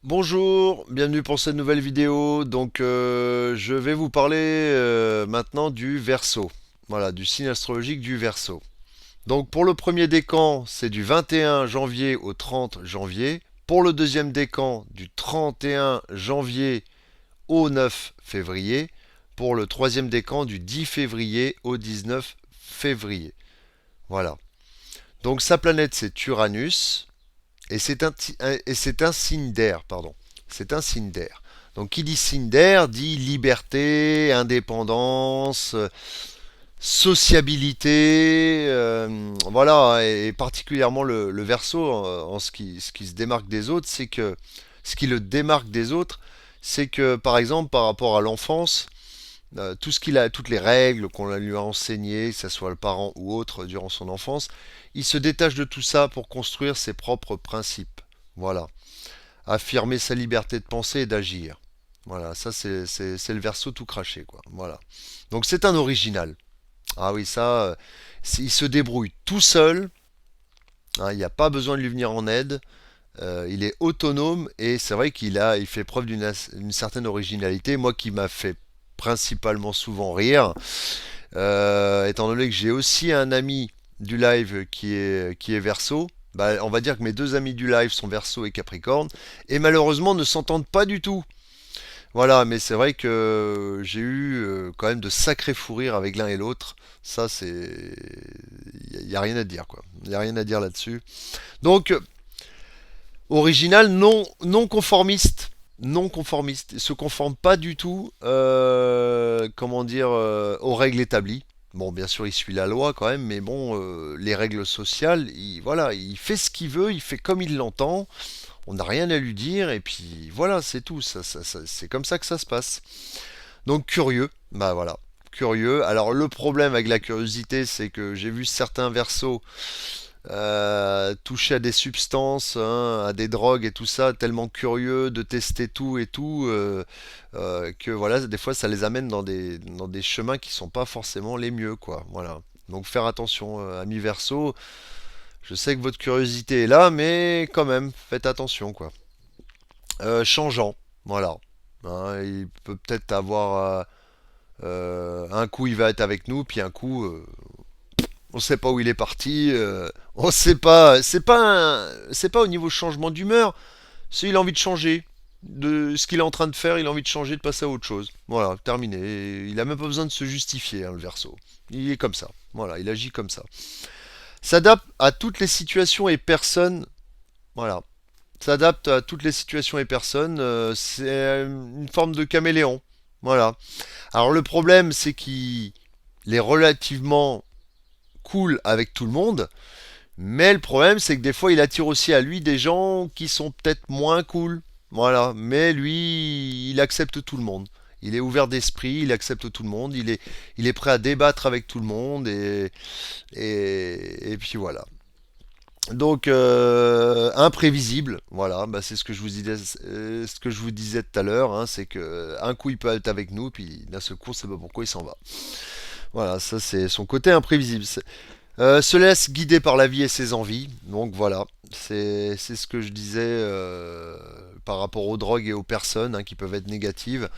Bonjour, bienvenue pour cette nouvelle vidéo. Je vais vous parler maintenant du Verseau. Voilà, du signe astrologique du Verseau. Donc, pour le premier décan, c'est du 21 janvier au 30 janvier. Pour le deuxième décan, du 31 janvier au 9 février. Pour le troisième décan, du 10 février au 19 février. Voilà. Donc, sa planète, c'est Uranus. Et c'est un signe d'air, pardon. C'est un signe d'air. Donc qui dit signe d'air dit liberté, indépendance, sociabilité, voilà, et particulièrement le Verseau, en ce qui se démarque des autres, c'est que ce qui le démarque des autres, c'est que par exemple par rapport à l'enfance, tout ce qu'il a, toutes les règles qu'on lui a enseignées, que ce soit le parent ou autre durant son enfance, il se détache de tout ça pour construire ses propres principes. Voilà. Affirmer sa liberté de penser et d'agir. Voilà, ça c'est le Verseau tout craché, quoi. Voilà. Donc c'est un original. Ah oui, ça, il se débrouille tout seul. Hein, il n'y a pas besoin de lui venir en aide. Il est autonome et c'est vrai il fait preuve d'une certaine originalité. Moi qui m'a fait principalement souvent rire, étant donné que j'ai aussi un ami du live qui est Verseau. Bah, on va dire que mes deux amis du live sont Verseau et Capricorne et malheureusement ne s'entendent pas du tout. Voilà, mais c'est vrai que j'ai eu quand même de sacrés fous rires avec l'un et l'autre. Ça, c'est. Il n'y a rien à dire, quoi. Il n'y a rien à dire là-dessus. Donc, original, non conformiste. Non conformiste. Il se conforme pas du tout, comment dire, aux règles établies. Bon, bien sûr, il suit la loi quand même, mais bon, les règles sociales, voilà, il fait ce qu'il veut, il fait comme il l'entend. On n'a rien à lui dire, et puis voilà, c'est tout. C'est comme ça que ça se passe. Donc curieux, bah voilà, curieux. Alors le problème avec la curiosité, c'est que j'ai vu certains versos toucher à des substances, hein, à des drogues et tout ça, tellement curieux de tester tout et tout, que voilà, des fois ça les amène dans des chemins qui sont pas forcément les mieux, quoi. Voilà. Donc faire attention, amis verso. Je sais que votre curiosité est là, mais quand même, faites attention, quoi. Changeant, voilà. Hein, il peut peut-être avoir un coup il va être avec nous, puis un coup on sait pas où il est parti, on sait pas. C'est pas au niveau changement d'humeur, c'est il a envie de changer de ce qu'il est en train de faire, il a envie de changer, de passer à autre chose. Voilà, terminé. Il a même pas besoin de se justifier, hein, le Verseau. Il est comme ça. Voilà, il agit comme ça. S'adapte à toutes les situations et personnes. Voilà, s'adapte à toutes les situations et personnes. C'est une forme de caméléon. Voilà. Alors le problème, c'est qu'il est relativement cool avec tout le monde, mais le problème, c'est que des fois, il attire aussi à lui des gens qui sont peut-être moins cool. Voilà. Mais lui, il accepte tout le monde. Il est ouvert d'esprit, il accepte tout le monde, il est prêt à débattre avec tout le monde et puis voilà. Donc imprévisible, voilà, bah, c'est ce que je vous disais tout à l'heure, hein, c'est que un coup il peut être avec nous, puis d'un seul coup on sait pas pourquoi il s'en va. Voilà, ça c'est son côté imprévisible. Se laisse guider par la vie et ses envies, donc voilà, c'est ce que je disais par rapport aux drogues et aux personnes, hein, qui peuvent être négatives.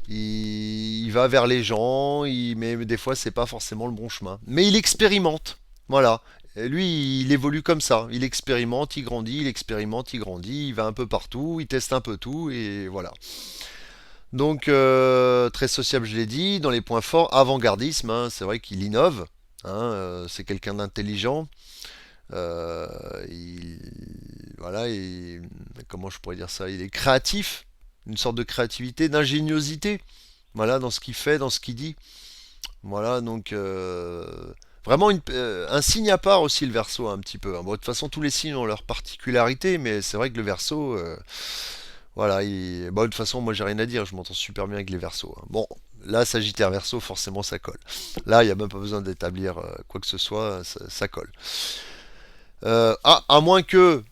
Il va vers les gens, mais des fois c'est pas forcément le bon chemin. Mais il expérimente, voilà. Et lui, il évolue comme ça. Il expérimente, il grandit, il expérimente, il grandit, il va un peu partout, il teste un peu tout, et voilà. Donc, très sociable, je l'ai dit. Dans les points forts, avant-gardisme, hein, c'est vrai qu'il innove. Hein, c'est quelqu'un d'intelligent. Euh, il, voilà, comment je pourrais dire ça? Il est créatif, une sorte de créativité, d'ingéniosité. Voilà, dans ce qu'il fait, dans ce qu'il dit. Voilà, donc vraiment un signe à part aussi le Verseau un petit peu, hein. Bon, de toute façon, tous les signes ont leur particularité, mais c'est vrai que le Verseau, voilà, bon, de toute façon, moi j'ai rien à dire, je m'entends super bien avec les Verseaux, hein. Bon, là, Sagittaire Verseau, forcément ça colle. Là, il n'y a même pas besoin d'établir quoi que ce soit, ça colle. À moins que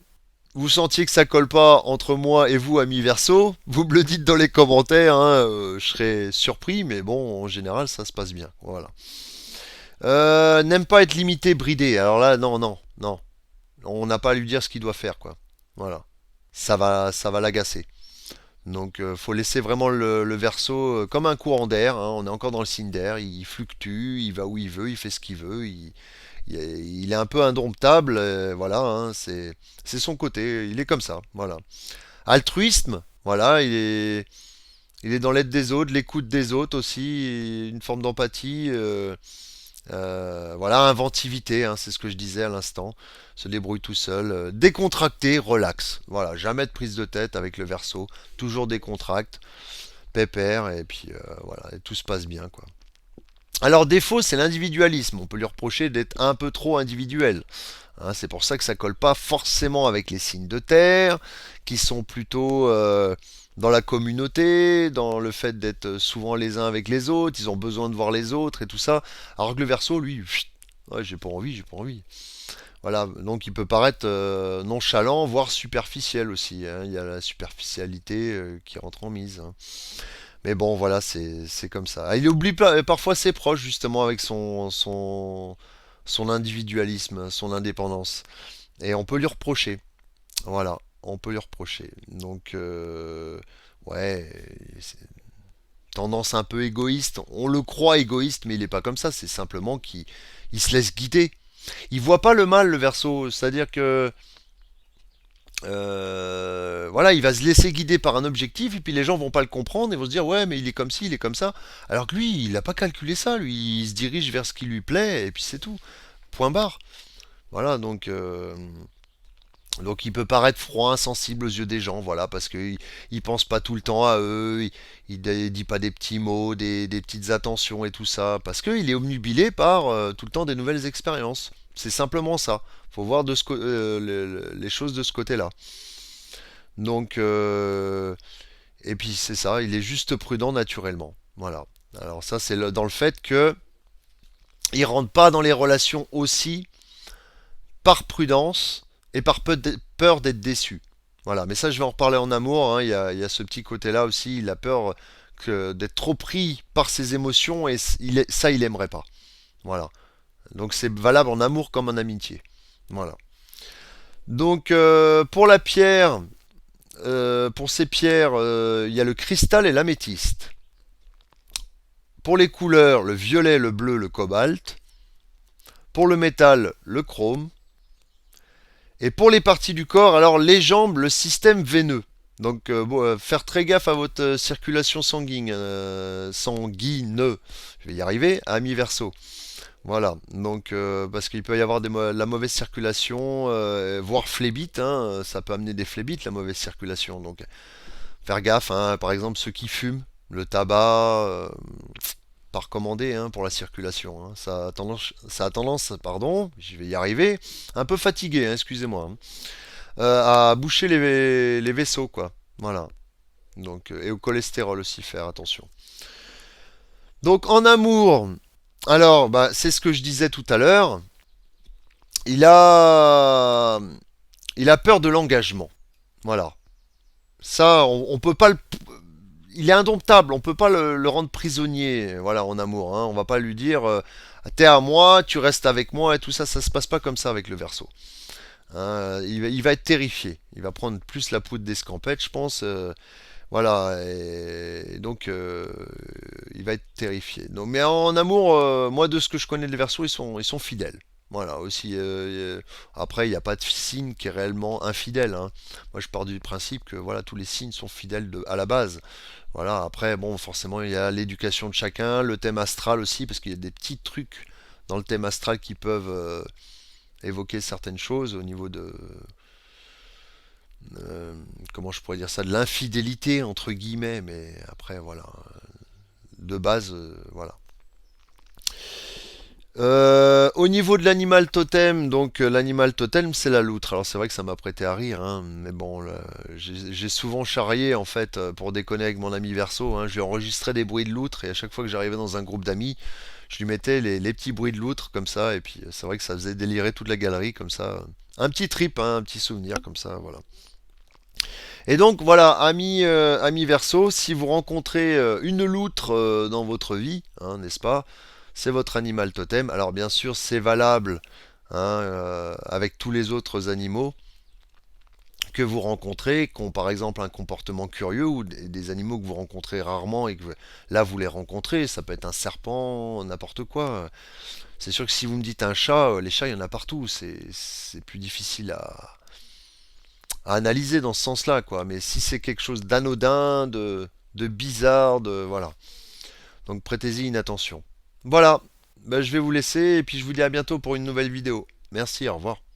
vous sentiez que ça colle pas entre moi et vous, amis Verseau, vous me le dites dans les commentaires, hein, je serais surpris, mais bon, en général, ça se passe bien. Voilà. N'aime pas être limité, bridé. Alors là, non, non, non. On n'a pas à lui dire ce qu'il doit faire, quoi. Voilà. Ça va l'agacer. Donc faut laisser vraiment le Verseau comme un courant d'air, hein. On est encore dans le signe d'air, il fluctue, il va où il veut, il fait ce qu'il veut, il est un peu indomptable, voilà, hein, c'est son côté, il est comme ça, voilà. Altruisme, voilà, il est dans l'aide des autres, l'écoute des autres aussi, une forme d'empathie. Voilà, inventivité, hein, c'est ce que je disais à l'instant. Se débrouille tout seul. Décontracté, relax. Voilà, jamais de prise de tête avec le Verseau. Toujours décontracte, pépère, et puis voilà, et tout se passe bien, quoi. Alors, défaut, c'est l'individualisme. On peut lui reprocher d'être un peu trop individuel. Hein, c'est pour ça que ça colle pas forcément avec les signes de terre, qui sont plutôt dans la communauté, dans le fait d'être souvent les uns avec les autres, ils ont besoin de voir les autres et tout ça. Alors que le Verseau, lui, chut, ouais, j'ai pas envie, j'ai pas envie. Voilà, donc il peut paraître nonchalant, voire superficiel aussi, hein. Il y a la superficialité qui rentre en mise, hein. Mais bon, voilà, c'est comme ça. Ah, il oublie parfois ses proches, justement, avec son individualisme, son indépendance. Et on peut lui reprocher. Voilà, on peut lui reprocher. Donc, ouais, c'est tendance un peu égoïste. On le croit égoïste, mais il n'est pas comme ça. C'est simplement qu'il se laisse guider. Il voit pas le mal, le Verseau. C'est-à-dire que voilà, il va se laisser guider par un objectif et puis les gens vont pas le comprendre et vont se dire ouais mais il est comme ci, il est comme ça. Alors que lui, il n'a pas calculé ça. Lui, il se dirige vers ce qui lui plaît et puis c'est tout. Point barre. Voilà, donc il peut paraître froid, insensible aux yeux des gens, voilà, parce qu'il il pense pas tout le temps à eux, il dit pas des petits mots, des petites attentions et tout ça, parce qu'il est obnubilé par tout le temps des nouvelles expériences. C'est simplement ça. Faut voir les choses de ce côté-là. Donc, et puis c'est ça, il est juste prudent naturellement. Voilà. Alors ça, c'est dans le fait que il rentre pas dans les relations aussi par prudence et par peur d'être déçu. Voilà, mais ça je vais en reparler en amour, hein. Il y a ce petit côté-là aussi, il a peur d'être trop pris par ses émotions et ça il aimerait pas. Voilà. Donc c'est valable en amour comme en amitié. Voilà. Donc pour la pierre, pour ces pierres, il y a le cristal et l'améthyste. Pour les couleurs, le violet, le bleu, le cobalt. Pour le métal, le chrome. Et pour les parties du corps, alors les jambes, le système veineux. Donc bon, faire très gaffe à votre circulation sanguine. Je vais y arriver, ami verso. Voilà, donc parce qu'il peut y avoir la mauvaise circulation, voire phlébite, hein, ça peut amener des phlébites, la mauvaise circulation. Donc faire gaffe, hein, par exemple ceux qui fument, le tabac, pas recommandé, hein, pour la circulation, hein. Ça a tendance, pardon, je vais y arriver, un peu fatigué, hein, excusez-moi, hein, à boucher les vaisseaux, quoi. Voilà. Donc, et au cholestérol aussi, faire attention. Donc en amour, alors bah, c'est ce que je disais tout à l'heure, il a, il a peur de l'engagement. Voilà. Ça, on peut pas le, il est indomptable, on peut pas le rendre prisonnier, voilà, en amour, hein. On va pas lui dire t'es à moi, tu restes avec moi et tout ça, ça se passe pas comme ça avec le Verseau, hein. Il va être terrifié, il va prendre plus la poudre d'escampette, je pense, voilà, et donc il va être terrifié. Donc, mais en amour, moi de ce que je connais des Verseaux, ils sont fidèles. Voilà, aussi. Après, il n'y a pas de signe qui est réellement infidèle, hein. Moi, je pars du principe que voilà, tous les signes sont fidèles à la base. Voilà, après, bon, forcément, il y a l'éducation de chacun, le thème astral aussi, parce qu'il y a des petits trucs dans le thème astral qui peuvent évoquer certaines choses au niveau euh, comment je pourrais dire ça, de l'infidélité, entre guillemets, mais après, voilà, de base, voilà. Au niveau de l'animal totem, donc l'animal totem c'est la loutre. Alors c'est vrai que ça m'a prêté à rire, hein, mais bon, j'ai souvent charrié en fait pour déconner avec mon ami Verso, hein. Je lui enregistrais des bruits de loutre et à chaque fois que j'arrivais dans un groupe d'amis, je lui mettais les petits bruits de loutre comme ça et puis c'est vrai que ça faisait délirer toute la galerie comme ça. Un petit trip, hein, un petit souvenir comme ça, voilà. Et donc voilà, ami Verseau, si vous rencontrez une loutre dans votre vie, hein, n'est-ce pas? C'est votre animal totem. Alors bien sûr, c'est valable, hein, avec tous les autres animaux que vous rencontrez, qui ont par exemple un comportement curieux, ou des animaux que vous rencontrez rarement et que là vous les rencontrez, ça peut être un serpent, n'importe quoi. C'est sûr que si vous me dites un chat, les chats il y en a partout, c'est plus difficile à analyser dans ce sens-là, quoi. Mais si c'est quelque chose d'anodin, de bizarre, voilà. Donc prêtez-y une attention. Voilà, bah, je vais vous laisser et puis je vous dis à bientôt pour une nouvelle vidéo. Merci, au revoir.